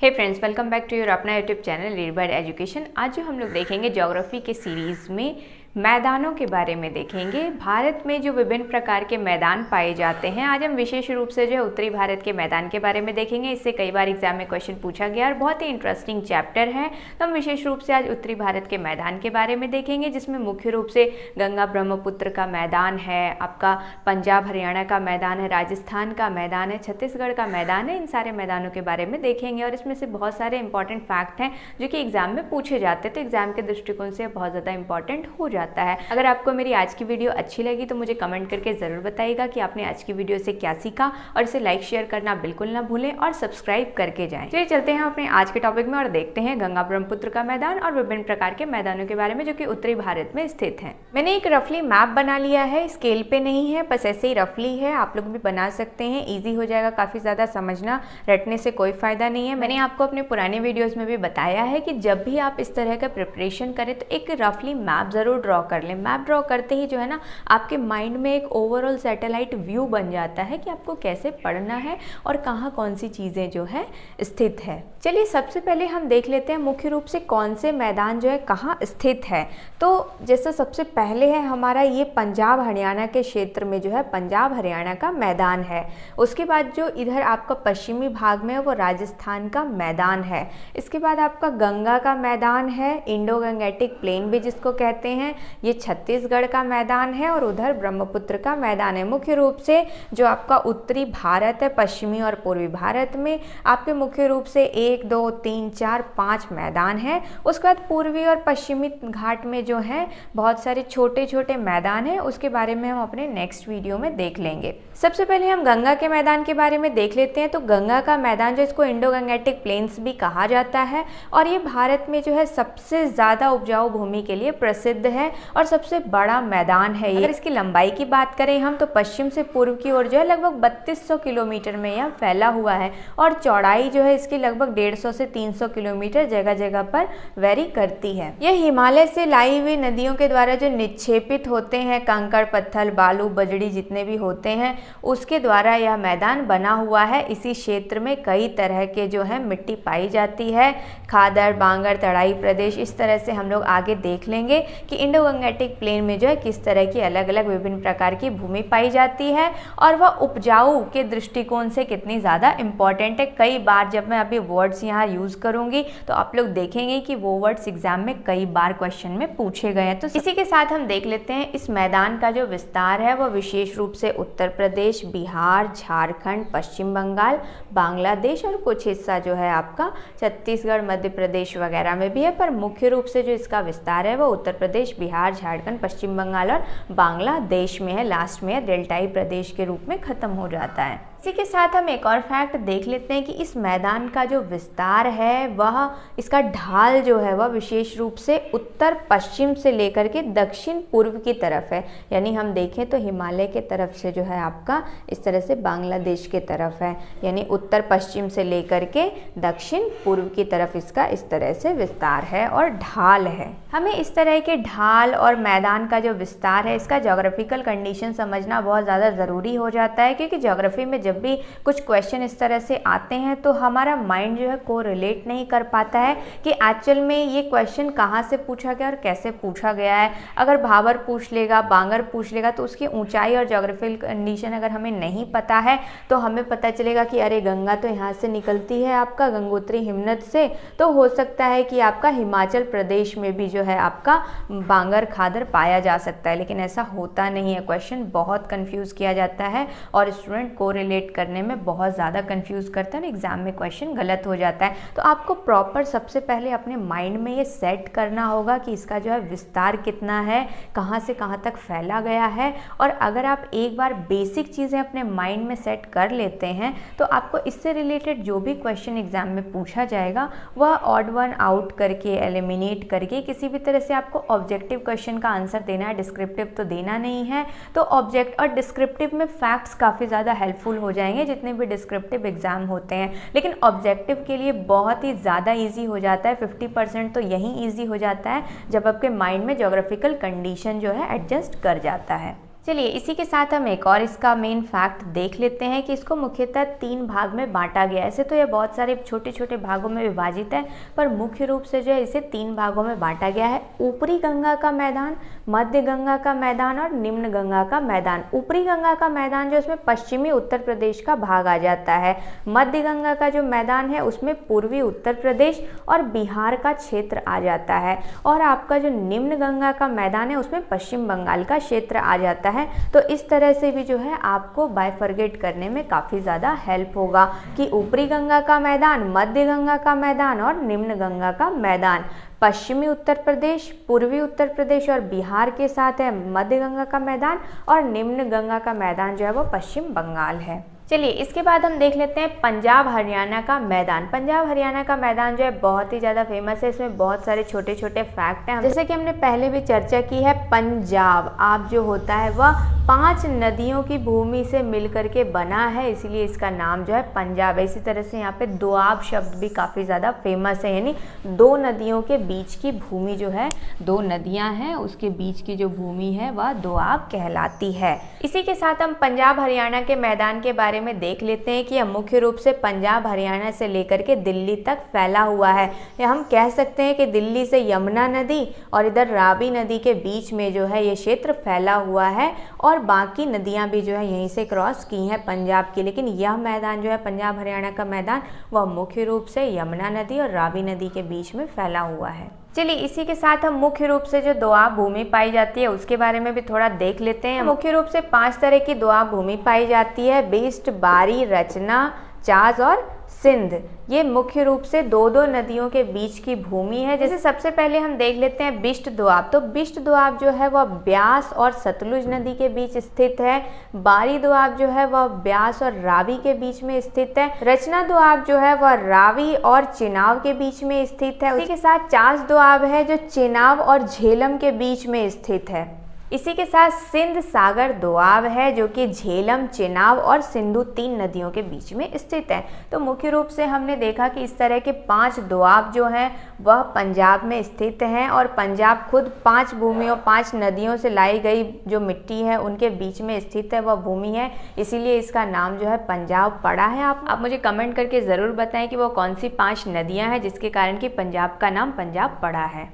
Hey friends, welcome back to your अपना YouTube channel read by education. आज जो हम लोग देखेंगे ज्योग्राफी के सीरीज़ में मैदानों के बारे में देखेंगे। भारत में जो विभिन्न प्रकार के मैदान पाए जाते हैं, आज हम विशेष रूप से जो है उत्तरी भारत के मैदान के बारे में देखेंगे। इससे कई बार एग्जाम में क्वेश्चन पूछा गया और बहुत ही इंटरेस्टिंग चैप्टर है। तो हम विशेष रूप से आज उत्तरी भारत के मैदान के बारे में देखेंगे, जिसमें मुख्य रूप से गंगा ब्रह्मपुत्र का मैदान है, आपका पंजाब हरियाणा का मैदान है, राजस्थान का मैदान है, छत्तीसगढ़ का मैदान है। इन सारे मैदानों के बारे में देखेंगे और इसमें से बहुत सारे इंपॉर्टेंट फैक्ट हैं जो कि एग्जाम में पूछे जाते हैं, तो एग्जाम के दृष्टिकोण से बहुत ज़्यादा इंपॉर्टेंट हो जाता है। अगर आपको मेरी आज की वीडियो अच्छी लगी तो मुझे कमेंट करके ज़रूर बताइएगा कि आपने आज की वीडियो से क्या सीखा, और इसे लाइक शेयर करना बिल्कुल ना भूलें और सब्सक्राइब करके जाएं। चलिए चलते हैं अपने आज के टॉपिक में और देखते हैं गंगा ब्रह्मपुत्र का मैदान और विभिन्न प्रकार के मैदानों के बारे में जो कि उत्तरी भारत में स्थित हैं। मैंने एक रफली मैप बना लिया है, स्केल पे नहीं है, बस ऐसे ही रफली है। आप लोग भी बना सकते हैं, ईजी हो जाएगा, काफ़ी ज़्यादा समझना, रटने से कोई फ़ायदा नहीं है। मैंने आपको अपने पुराने वीडियोज़ में भी बताया है कि जब भी आप इस तरह का प्रिपरेशन करें तो एक रफली मैप ज़रूर ड्रॉ कर लें। मैप ड्रॉ करते ही जो है ना, आपके माइंड में एक ओवरऑल सैटेलाइट व्यू बन जाता है कि आपको कैसे पढ़ना है और कहाँ कौन सी चीज़ें जो है स्थित है। चलिए सबसे पहले हम देख लेते हैं मुख्य रूप से कौन से मैदान जो है कहाँ स्थित है। तो जैसा सबसे पहले है हमारा ये पंजाब हरियाणा के क्षेत्र में जो है पंजाब हरियाणा का मैदान है। उसके बाद जो इधर आपका पश्चिमी भाग में है वो राजस्थान का मैदान है। इसके बाद आपका गंगा का मैदान है, इंडो गंगेटिक प्लेन भी जिसको कहते हैं, ये छत्तीसगढ़ का मैदान है, और उधर ब्रह्मपुत्र का मैदान है। मुख्य रूप से जो आपका उत्तरी भारत है, पश्चिमी और पूर्वी भारत में आपके मुख्य रूप से 1 2 3 4 5 मैदान है। उसके बाद पूर्वी और पश्चिमी घाट में जो है बहुत सारे छोटे छोटे मैदान हैं, उसके बारे में हम अपने नेक्स्ट वीडियो में देख लेंगे। सबसे पहले हम गंगा के मैदान के बारे में देख लेते हैं। तो गंगा का मैदान जो इसको इंडो गंगेटिक प्लेन्स भी कहा जाता है, और ये भारत में जो है सबसे ज़्यादा उपजाऊ भूमि के लिए प्रसिद्ध है और सबसे बड़ा मैदान है। अगर इसकी लंबाई की बात करें हम तो पश्चिम से पूर्व की ओर जो है लगभग 3200 किलोमीटर में यह फैला हुआ है, और चौड़ाई जो है इसकी लगभग 150 से 300 किलोमीटर जगह जगह पर वेरी करती है। यह हिमालय से लाई हुई नदियों के द्वारा जो निक्षेपित होते हैं, कंकड़ पत्थर बालू बजड़ी जितने भी होते हैं, उसके द्वारा यह मैदान बना हुआ है। इसी क्षेत्र में कई तरह के जो है मिट्टी पाई जाती है, खादर बांगर तराई प्रदेश। इस तरह से हम लोग आगे देख लेंगे कि इंडो गंगेटिक प्लेन में जो है किस तरह की अलग अलग विभिन्न प्रकार की भूमि पाई जाती है और वह उपजाऊ के दृष्टिकोण से कितनी ज़्यादा इम्पॉर्टेंट है। कई बार जब मैं अभी वर्ड्स यहाँ यूज़ करूँगी तो आप लोग देखेंगे कि वो वर्ड्स एग्जाम में कई बार क्वेश्चन में पूछे गए हैं। तो इसी के साथ हम देख लेते हैं इस मैदान का जो विस्तार है वह विशेष रूप से उत्तर प्रदेश, बिहार, झारखंड, पश्चिम बंगाल, बांग्लादेश और कुछ हिस्सा जो है आपका छत्तीसगढ़, मध्य प्रदेश वगैरह में भी है। पर मुख्य रूप से जो इसका विस्तार है वो उत्तर प्रदेश, बिहार, झारखंड, पश्चिम बंगाल और बांग्लादेश में है। लास्ट में है डेल्टाई प्रदेश के रूप में खत्म हो जाता है। इसी के साथ हम एक और फैक्ट देख लेते हैं कि इस मैदान का जो विस्तार है वह इसका ढाल जो है वह विशेष रूप से उत्तर पश्चिम से लेकर के दक्षिण पूर्व की तरफ है। यानी हम देखें तो हिमालय के तरफ से जो है आपका इस तरह से बांग्लादेश के तरफ है, यानी उत्तर पश्चिम से लेकर के दक्षिण पूर्व की तरफ इसका इस तरह से विस्तार है और ढाल है। हमें इस तरह के ढाल और मैदान का जो विस्तार है इसका ज्योग्राफिकल कंडीशन समझना बहुत ज़्यादा ज़रूरी हो जाता है, क्योंकि ज्योग्राफी में जब भी कुछ क्वेश्चन इस तरह से आते हैं तो हमारा माइंड जो है को रिलेट नहीं कर पाता है कि एक्चुअल में ये क्वेश्चन कहाँ से पूछा गया और कैसे पूछा गया है। अगर भाबर पूछ लेगा, बांगर पूछ लेगा तो उसकी ऊंचाई और ज्योग्राफिकल कंडीशन अगर हमें नहीं पता है तो हमें पता चलेगा कि अरे गंगा तो यहाँ से निकलती है आपका गंगोत्री हिमनद से, तो हो सकता है कि आपका हिमाचल प्रदेश में भी जो है आपका बांगर खादर पाया जा सकता है, लेकिन ऐसा होता नहीं है। क्वेश्चन बहुत कंफ्यूज किया जाता है और स्टूडेंट को रिलेट करने में बहुत ज़्यादा कंफ्यूज करता है, एग्जाम में क्वेश्चन गलत हो जाता है। तो आपको प्रॉपर सबसे पहले अपने माइंड में ये सेट करना होगा कि इसका जो है विस्तार कितना है, कहाँ से कहाँ तक फैला गया है। और अगर आप एक बार बेसिक चीज़ें अपने माइंड में सेट कर लेते हैं तो आपको इससे रिलेटेड जो भी क्वेश्चन एग्जाम में पूछा जाएगा वह ऑड वन आउट करके, एलिमिनेट करके, किसी भी तरह से आपको ऑब्जेक्टिव क्वेश्चन का आंसर देना है, डिस्क्रिप्टिव तो देना नहीं है। तो ऑब्जेक्ट और डिस्क्रिप्टिव में फैक्ट्स काफ़ी ज़्यादा हेल्पफुल हो जाएंगे जितने भी डिस्क्रिप्टिव एग्जाम होते हैं, लेकिन ऑब्जेक्टिव के लिए बहुत ही ज़्यादा इजी हो जाता है। 50% तो यही इजी हो जाता है जब आपके माइंड में ज्योग्राफिकल कंडीशन जो है एडजस्ट कर जाता है। चलिए इसी के साथ हम एक और इसका मेन फैक्ट देख लेते हैं कि इसको मुख्यतः 3 भाग में बांटा गया है। ऐसे तो ये बहुत सारे छोटे छोटे भागों में विभाजित है, पर मुख्य रूप से जो है इसे 3 भागों में बांटा गया है। ऊपरी गंगा का मैदान, मध्य गंगा का मैदान और निम्न गंगा का मैदान। ऊपरी गंगा का मैदान जो उसमें पश्चिमी उत्तर प्रदेश का भाग आ जाता है। मध्य गंगा का जो मैदान है उसमें पूर्वी उत्तर प्रदेश और बिहार का क्षेत्र आ जाता है। और आपका जो निम्न गंगा का मैदान है उसमें पश्चिम बंगाल का क्षेत्र आ जाता है। तो इस तरह से भी जो है आपको बाइफरगेट करने में काफ़ी ज़्यादा हेल्प होगा कि ऊपरी गंगा का मैदान, मध्य गंगा का मैदान और निम्न गंगा का मैदान। पश्चिमी उत्तर प्रदेश, पूर्वी उत्तर प्रदेश और बिहार के साथ है मध्य गंगा का मैदान, और निम्न गंगा का मैदान जो है वो पश्चिम बंगाल है। चलिए इसके बाद हम देख लेते हैं पंजाब हरियाणा का मैदान। पंजाब हरियाणा का मैदान जो है बहुत ही ज़्यादा फेमस है। इसमें बहुत सारे छोटे छोटे फैक्ट हैं, जैसे कि हमने पहले भी चर्चा की है। पंजाब आप जो होता है वह 5 नदियों की भूमि से मिलकर के बना है, इसीलिए इसका नाम जो है पंजाब है। इसी तरह से यहाँ पे दोआब शब्द भी काफ़ी ज़्यादा फेमस है, यानी 2 नदियों के बीच की भूमि जो है, 2 नदियाँ हैं उसके बीच की जो भूमि है वह दोआब कहलाती है। इसी के साथ हम पंजाब हरियाणा के मैदान के बारे में देख लेते हैं कि यह मुख्य रूप से पंजाब हरियाणा से लेकर के दिल्ली तक फैला हुआ है। या हम कह सकते हैं कि दिल्ली से यमुना नदी और इधर रावी नदी के बीच में जो है ये क्षेत्र फैला हुआ है, और बाकी नदियां भी जो है यहीं से क्रॉस की हैं पंजाब की। लेकिन यह मैदान जो है पंजाब हरियाणा का मैदान वह मुख्य रूप से यमुना नदी और रावी नदी के बीच में फैला हुआ है। चलिए इसी के साथ हम मुख्य रूप से जो दोआब भूमि पाई जाती है उसके बारे में भी थोड़ा देख लेते हैं। मुख्य रूप से 5 तरह की दोआब भूमि पाई जाती है। बिस्ट, बारी, रचना, चास और सिंध। ये मुख्य रूप से 2-2 नदियों के बीच की भूमि है। जैसे सबसे पहले हम देख लेते हैं बिस्ट दोआब। तो बिस्ट दोआब जो है वह ब्यास और सतलुज नदी के बीच स्थित है। बारी दोआब जो है वह ब्यास और रावी के बीच में स्थित है। रचना दोआब जो है वह रावी और चिनाब के बीच में स्थित है। इसी के साथ चास दोआब है जो चिनाब और झेलम के बीच में स्थित है। इसी के साथ सिंध सागर दोआब है जो कि झेलम, चिनाब और सिंधु 3 नदियों के बीच में स्थित है। तो मुख्य रूप से हमने देखा कि इस तरह के 5 दोआब जो हैं वह पंजाब में स्थित हैं, और पंजाब खुद 5 भूमियों, 5 नदियों से लाई गई जो मिट्टी है उनके बीच में स्थित है, वह भूमि है, इसीलिए इसका नाम जो है पंजाब पड़ा है। आप मुझे कमेंट करके ज़रूर बताएं कि वो कौन सी 5 नदियाँ हैं जिसके कारण कि पंजाब का नाम पंजाब पड़ा है।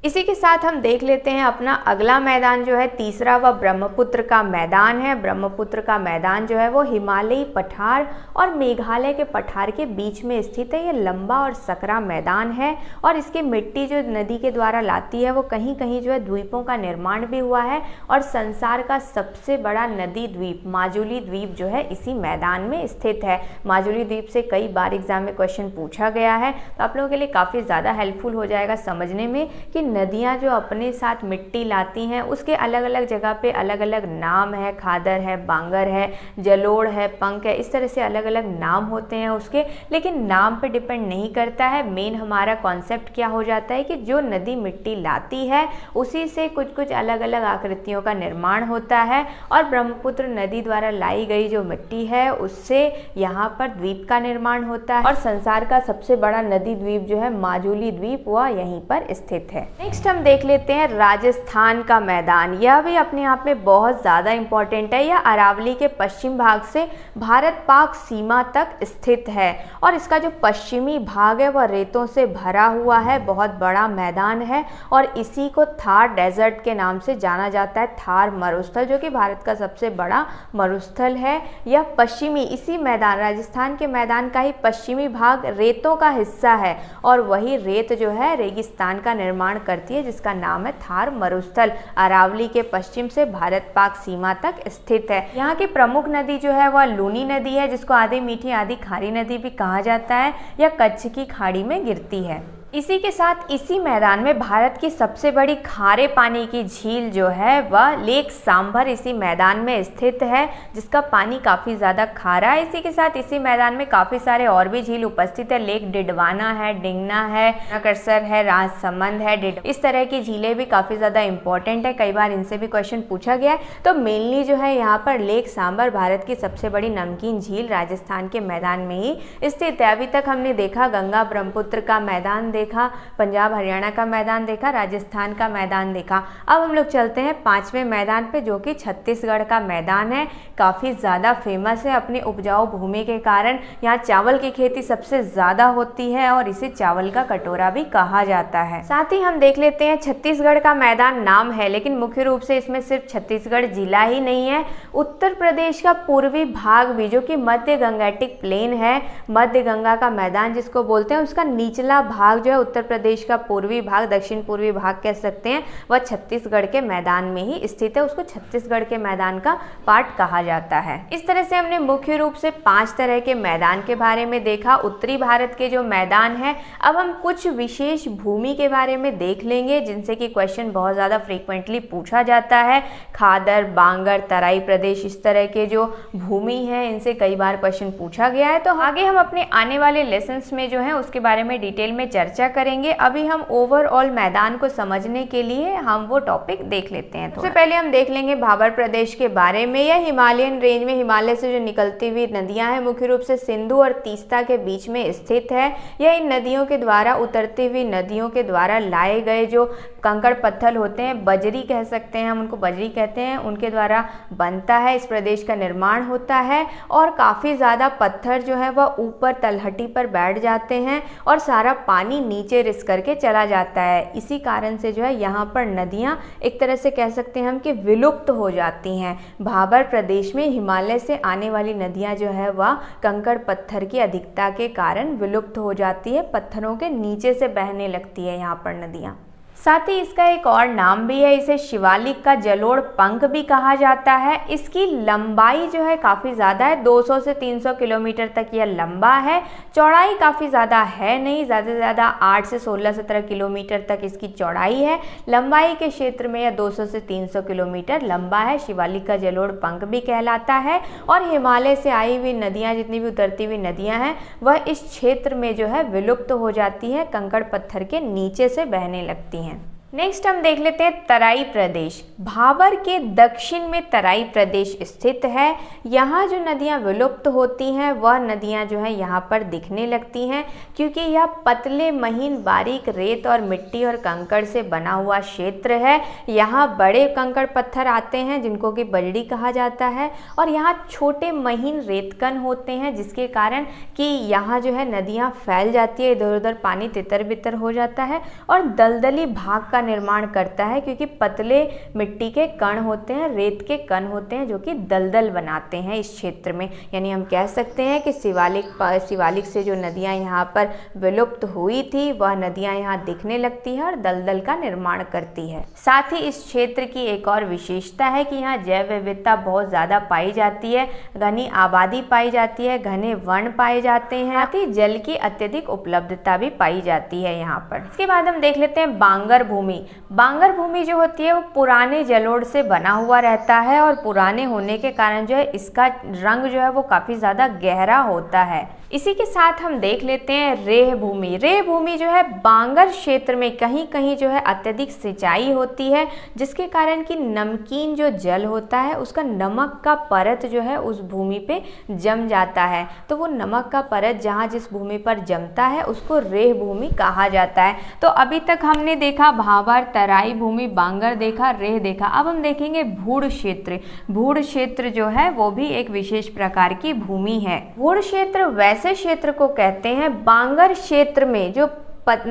इसी के साथ हम देख लेते हैं अपना अगला मैदान जो है तीसरा, वह ब्रह्मपुत्र का मैदान है। ब्रह्मपुत्र का मैदान जो है वो हिमालयी पठार और मेघालय के पठार के बीच में स्थित है। ये लंबा और सकरा मैदान है, और इसकी मिट्टी जो नदी के द्वारा लाती है वो कहीं कहीं जो है द्वीपों का निर्माण भी हुआ है, और संसार का सबसे बड़ा नदी द्वीप माजुली द्वीप जो है इसी मैदान में स्थित है। माजुली द्वीप से कई बार एग्जाम में क्वेश्चन पूछा गया है, तो आप लोगों के लिए काफ़ी ज़्यादा हेल्पफुल हो जाएगा समझने में कि नदियाँ जो अपने साथ मिट्टी लाती हैं उसके अलग अलग जगह पे अलग अलग नाम है। खादर है, बांगर है, जलोड़ है, पंक है, इस तरह से अलग अलग नाम होते हैं उसके, लेकिन नाम पे डिपेंड नहीं करता है। मेन हमारा कॉन्सेप्ट क्या हो जाता है कि जो नदी मिट्टी लाती है उसी से कुछ कुछ अलग अलग आकृतियों का निर्माण होता है, और ब्रह्मपुत्र नदी द्वारा लाई गई जो मिट्टी है उससे यहाँ पर द्वीप का निर्माण होता है, और संसार का सबसे बड़ा नदी द्वीप जो है माजुली द्वीप वह यहीं पर स्थित है। नेक्स्ट हम देख लेते हैं राजस्थान का मैदान। यह भी अपने आप में बहुत ज़्यादा इम्पोर्टेंट है। यह अरावली के पश्चिम भाग से भारत पाक सीमा तक स्थित है, और इसका जो पश्चिमी भाग है वह रेतों से भरा हुआ है, बहुत बड़ा मैदान है, और इसी को थार डेजर्ट के नाम से जाना जाता है। थार मरुस्थल जो कि भारत का सबसे बड़ा मरुस्थल है। यह पश्चिमी, इसी मैदान राजस्थान के मैदान का ही पश्चिमी भाग रेतों का हिस्सा है, और वही रेत जो है रेगिस्तान का निर्माण करती है जिसका नाम है थार मरुस्थल। अरावली के पश्चिम से भारत पाक सीमा तक स्थित है। यहाँ की प्रमुख नदी जो है वह लूनी नदी है, जिसको आधी मीठी आधी खारी नदी भी कहा जाता है। यह कच्छ की खाड़ी में गिरती है। इसी के साथ इसी मैदान में भारत की सबसे बड़ी खारे पानी की झील जो है वह लेक सांभर इसी मैदान में स्थित है, जिसका पानी काफ़ी ज़्यादा खारा है। इसी के साथ इसी मैदान में काफ़ी सारे और भी झील उपस्थित है। लेक डिडवाना है, डिंगना है, नकरसर है, राजसमंद है, इस तरह की झीलें भी काफ़ी ज़्यादा इंपॉर्टेंट है, कई बार इनसे भी क्वेश्चन पूछा गया है। तो मेनली जो है यहाँ पर लेक सांभर भारत की सबसे बड़ी नमकीन झील राजस्थान के मैदान में ही स्थित है। अभी तक हमने देखा गंगा ब्रह्मपुत्र का मैदान देखा, पंजाब हरियाणा का मैदान देखा, राजस्थान का मैदान देखा। अब हम लोग चलते हैं 5वें मैदान पे, जो कि छत्तीसगढ़ का मैदान है। काफ़ी ज़्यादा फेमस है अपनी उपजाऊ भूमि के कारण। यहाँ चावल की खेती सबसे ज़्यादा होती है और इसे चावल का कटोरा भी कहा जाता है। साथ ही हम देख लेते हैं छत्तीसगढ़ का मैदान नाम है, लेकिन मुख्य रूप से इसमें सिर्फ छत्तीसगढ़ जिला ही नहीं है, उत्तर प्रदेश का पूर्वी भाग भी, जो कि मध्य गंगेटिक प्लेन है, मध्य गंगा का मैदान जिसको बोलते हैं, उसका निचला भाग जो है उत्तर प्रदेश का पूर्वी भाग, दक्षिण पूर्वी भाग कह सकते हैं, वह छत्तीसगढ़ के मैदान में ही स्थित है। उसको छत्तीसगढ़ के मैदान का पार्ट कहा जाता है। इस तरह से हमने मुख्य रूप से 5 तरह के मैदान के बारे में देखा, उत्तरी भारत के जो मैदान है। अब हम कुछ विशेष भूमि के बारे में देख लेंगे जिनसे कि क्वेश्चन बहुत ज़्यादा फ्रीक्वेंटली पूछा जाता है। खादर, बांगर, तराई प्रदेश, इस तरह के जो भूमि है इनसे कई बार क्वेश्चन पूछा गया है। तो आगे हम अपने आने वाले लेसन्स में जो है उसके बारे में डिटेल में चर्चा करेंगे। अभी हम ओवरऑल मैदान को समझने के लिए हम वो टॉपिक देख लेते हैं। सबसे पहले हम देख लेंगे भाबर प्रदेश के बारे में। यह हिमालयन रेंज में हिमालय से जो निकलती हुई नदियां हैं, मुख्य रूप से सिंधु और तीस्ता के बीच में स्थित है। यह इन नदियों के द्वारा उतरती हुई नदियों के द्वारा लाए गए जो कंकड़ पत्थर होते हैं, बजरी कह सकते हैं, हम उनको बजरी कहते हैं, उनके द्वारा बनता है, इस प्रदेश का निर्माण होता है। और काफ़ी ज़्यादा पत्थर जो है वह ऊपर तलहटी पर बैठ जाते हैं और सारा पानी नीचे रिस करके चला जाता है। इसी कारण से जो है यहाँ पर नदियाँ एक तरह से कह सकते हैं हम कि विलुप्त हो जाती हैं। भाबर प्रदेश में हिमालय से आने वाली नदियाँ जो है वह कंकड़ पत्थर की अधिकता के कारण विलुप्त हो जाती है, पत्थरों के नीचे से बहने लगती है यहाँ पर नदियाँ। साथ ही इसका एक और नाम भी है, इसे शिवालिक का जलोढ़ पंख भी कहा जाता है। इसकी लंबाई जो है काफ़ी ज़्यादा है, 200 से 300 किलोमीटर तक यह लंबा है। चौड़ाई काफ़ी ज़्यादा है नहीं, ज़्यादा से ज़्यादा 8 से 16-17 किलोमीटर तक इसकी चौड़ाई है। लंबाई के क्षेत्र में यह 200 से 300 किलोमीटर लंबा है, शिवालिक का जलोढ़ पंख भी कहलाता है। और हिमालय से आई हुई नदियाँ, जितनी भी उतरती हुई नदियाँ हैं, वह इस क्षेत्र में जो है विलुप्त हो जाती है, कंकड़ पत्थर के नीचे से बहने लगती हैं। नेक्स्ट हम देख लेते हैं तराई प्रदेश। भाबर के दक्षिण में तराई प्रदेश स्थित है। यहाँ जो नदियाँ विलुप्त होती हैं वह नदियाँ जो हैं यहाँ पर दिखने लगती हैं, क्योंकि यह पतले महीन बारीक रेत और मिट्टी और कंकड़ से बना हुआ क्षेत्र है। यहाँ बड़े कंकड़ पत्थर आते हैं जिनको कि बजड़ी कहा जाता है, और यहाँ छोटे महीन रेतकण होते हैं, जिसके कारण कि यहाँ जो है नदियाँ फैल जाती है, इधर उधर पानी तितर बितर हो जाता है और दलदली भाग निर्माण करता है, क्योंकि पतले मिट्टी के कण होते हैं, रेत के कण होते हैं, जो कि दलदल बनाते हैं इस क्षेत्र में। यानी हम कह सकते हैं कि शिवालिक से जो नदियां यहाँ पर विलुप्त हुई थी वह नदियां यहाँ दिखने लगती है और दलदल का निर्माण करती है। साथ ही इस क्षेत्र की एक और विशेषता है कि यहाँ जैव विविधता बहुत ज़्यादा पाई जाती है, घनी आबादी पाई जाती है, घने वन पाए जाते हैं, साथ ही जल की अत्यधिक उपलब्धता भी पाई जाती है यहाँ पर। इसके बाद हम देख लेते हैं बांगर भूमि। बांगर भूमि जो होती है वो पुराने जलोढ़ से बना हुआ रहता है, और पुराने होने के कारण जो है इसका रंग जो है वो काफ़ी ज़्यादा गहरा होता है। इसी के साथ हम देख लेते हैं रेह भूमि। रेह भूमि जो है बांगर क्षेत्र में कहीं कहीं जो है अत्यधिक सिंचाई होती है, जिसके कारण कि नमकीन जो जल होता है उसका नमक का परत जो है उस भूमि पे जम जाता है। तो वो नमक का परत जहाँ जिस भूमि पर जमता है उसको रेह भूमि कहा जाता है। तो अभी तक हमने देखा भाबर, तराई भूमि, बांगर देखा, रेह देखा। अब हम देखेंगे भूड़ क्षेत्र। भूड़ क्षेत्र जो है वो भी एक विशेष प्रकार की भूमि है। भूड़ क्षेत्र वैसे क्षेत्र को कहते हैं, बांगर क्षेत्र में जो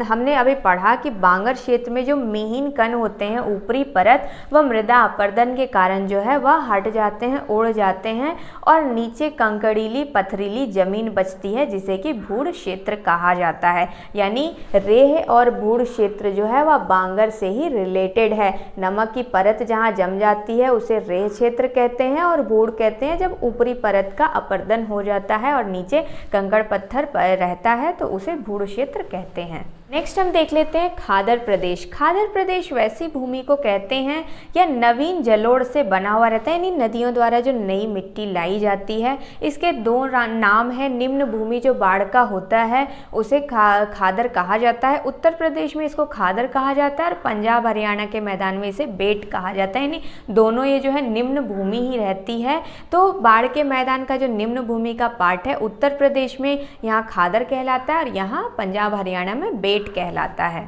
हमने अभी पढ़ा कि बांगर क्षेत्र में जो मिहीन कण होते हैं, ऊपरी परत, वह मृदा अपरदन के कारण जो है वह हट जाते हैं, उड़ जाते हैं, और नीचे कंकड़ीली पथरीली जमीन बचती है, जिसे कि भूड़ क्षेत्र कहा जाता है। यानी रेह और भूड़ क्षेत्र जो है वह बांगर से ही रिलेटेड है। नमक की परत जहाँ जम जाती है उसे रेह क्षेत्र कहते हैं, और भूड़ कहते हैं जब ऊपरी परत का अपरदन हो जाता है और नीचे कंकड़ पत्थर रहता है तो उसे भूड़ क्षेत्र कहते हैं। नेक्स्ट हम देख लेते हैं खादर प्रदेश। खादर प्रदेश वैसी भूमि को कहते हैं या नवीन जलोढ़ से बना हुआ रहता है, यानी नदियों द्वारा जो नई मिट्टी लाई जाती है। इसके दो नाम है। निम्न भूमि जो बाढ़ का होता है उसे खादर कहा जाता है, उत्तर प्रदेश में इसको खादर कहा जाता है, और पंजाब हरियाणा के मैदान में इसे बेट कहा जाता है। यानी दोनों ये जो है निम्न भूमि ही रहती है। तो बाढ़ के मैदान का जो निम्न भूमि का पार्ट है उत्तर प्रदेश में यहाँ खादर कहलाता है, और यहाँ पंजाब हरियाणा में बेट कहलाता है।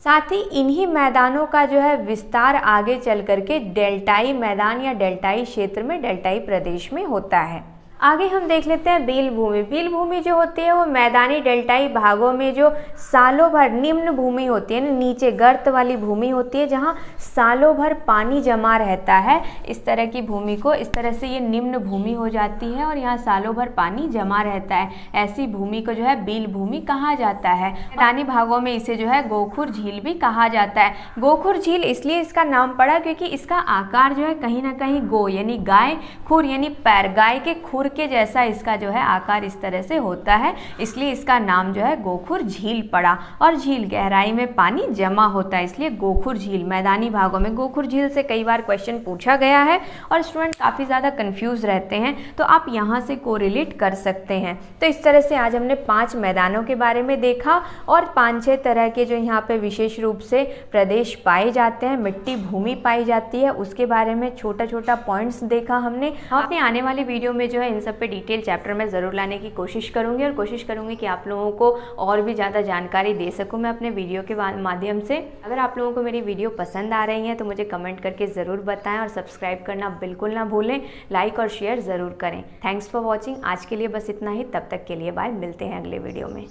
साथ ही इन्हीं मैदानों का जो है विस्तार आगे चल करके डेल्टाई मैदान या डेल्टाई क्षेत्र में, डेल्टाई प्रदेश में होता है। आगे हम देख लेते हैं बील भूमि। बील भूमि जो होती है वो मैदानी डेल्टाई भागों में जो सालों भर निम्न भूमि होती है, नीचे गर्त वाली भूमि होती है जहाँ सालों भर पानी जमा रहता है। इस तरह की भूमि को, इस तरह से ये निम्न भूमि हो जाती है और यहाँ सालों भर पानी जमा रहता है। ऐसी भूमि को जो है बील भूमि कहा जाता है। मैदानी भागों में इसे जो है गोखुर झील भी कहा जाता है। गोखुर झील इसलिए इसका नाम पड़ा क्योंकि इसका आकार जो है कहीं ना कहीं गो यानी गाय, खुर यानी पैर, गाय के खुर के जैसा इसका जो है आकार इस तरह से होता है, इसलिए इसका नाम जो है गोखुर झील पड़ा। और झील गहराई में पानी जमा होता है, इसलिए गोखुर झील मैदानी भागों में। गोखुर झील से कई बार क्वेश्चन पूछा गया है और स्टूडेंट काफ़ी ज़्यादा कंफ्यूज रहते हैं, तो आप यहाँ से कोरिलेट कर सकते हैं। तो इस तरह से आज हमने 5 मैदानों के बारे में देखा और 5-6 तरह के जो यहाँ पे विशेष रूप से प्रदेश पाए जाते हैं, मिट्टी भूमि पाई जाती है, उसके बारे में छोटा छोटा पॉइंट्स देखा हमने। अपने आने वाली वीडियो में जो है इन सब पे डिटेल चैप्टर में ज़रूर लाने की कोशिश करूँगी और कोशिश करूँगी कि आप लोगों को और भी ज़्यादा जानकारी दे सकूँ मैं अपने वीडियो के माध्यम से। अगर आप लोगों को मेरी वीडियो पसंद आ रही है तो मुझे कमेंट करके ज़रूर बताएं और सब्सक्राइब करना बिल्कुल ना भूलें, लाइक और शेयर ज़रूर करें। Thanks for watching. आज के लिए बस इतना ही, तब तक के लिए बाय, मिलते हैं अगले वीडियो में।